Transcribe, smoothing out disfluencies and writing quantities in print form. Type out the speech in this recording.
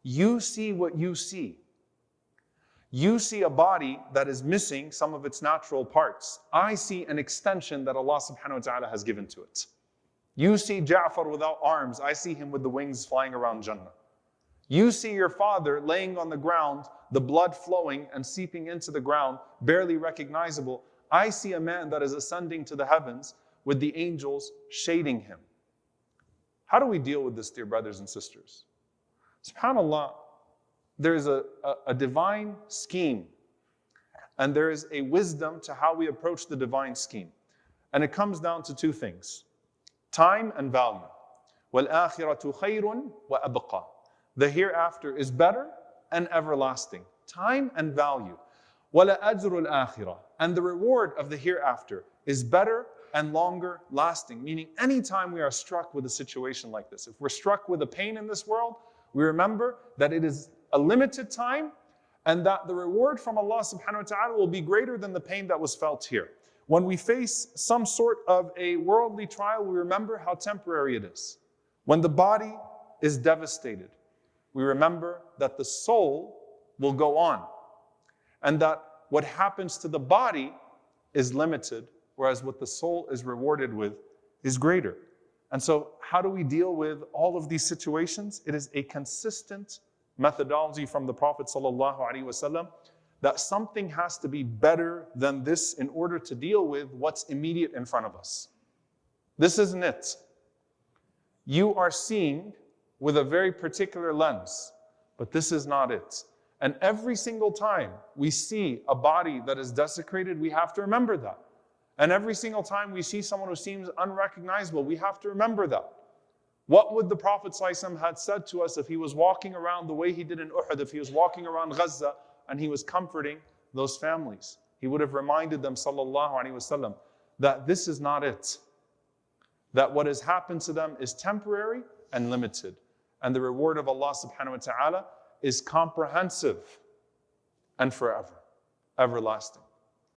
You see what you see. You see a body that is missing some of its natural parts. I see an extension that Allah subhanahu wa ta'ala has given to it. You see Ja'far without arms. I see him with the wings flying around Jannah. You see your father laying on the ground, the blood flowing and seeping into the ground, barely recognizable. I see a man that is ascending to the heavens with the angels shading him. How do we deal with this, dear brothers and sisters? SubhanAllah, there is a divine scheme, and there is a wisdom to how we approach the divine scheme. And it comes down to two things: time and value. وَالْآخِرَةُ خَيْرٌ وَأَبْقَى. The hereafter is better and everlasting. Time and value. وَلَأَجْرُ الْآخِرَةِ. And the reward of the hereafter is better and longer lasting. Meaning, anytime we are struck with a situation like this, if we're struck with a pain in this world, we remember that it is a limited time and that the reward from Allah subhanahu wa ta'ala will be greater than the pain that was felt here. When we face some sort of a worldly trial, we remember how temporary it is. When the body is devastated, we remember that the soul will go on, and that what happens to the body is limited, whereas what the soul is rewarded with is greater. And so how do we deal with all of these situations? It is a consistent methodology from the Prophet ﷺ that something has to be better than this in order to deal with what's immediate in front of us. This isn't it. You are seeing with a very particular lens, but this is not it. And every single time we see a body that is desecrated, we have to remember that. And every single time we see someone who seems unrecognizable, we have to remember that. What would the Prophet ﷺ had said to us if he was walking around the way he did in Uhud, if he was walking around Gaza and he was comforting those families? He would have reminded them, sallallahu alaihi wasallam, that this is not it. That what has happened to them is temporary and limited. And the reward of Allah subhanahu wa ta'ala is comprehensive and forever, everlasting.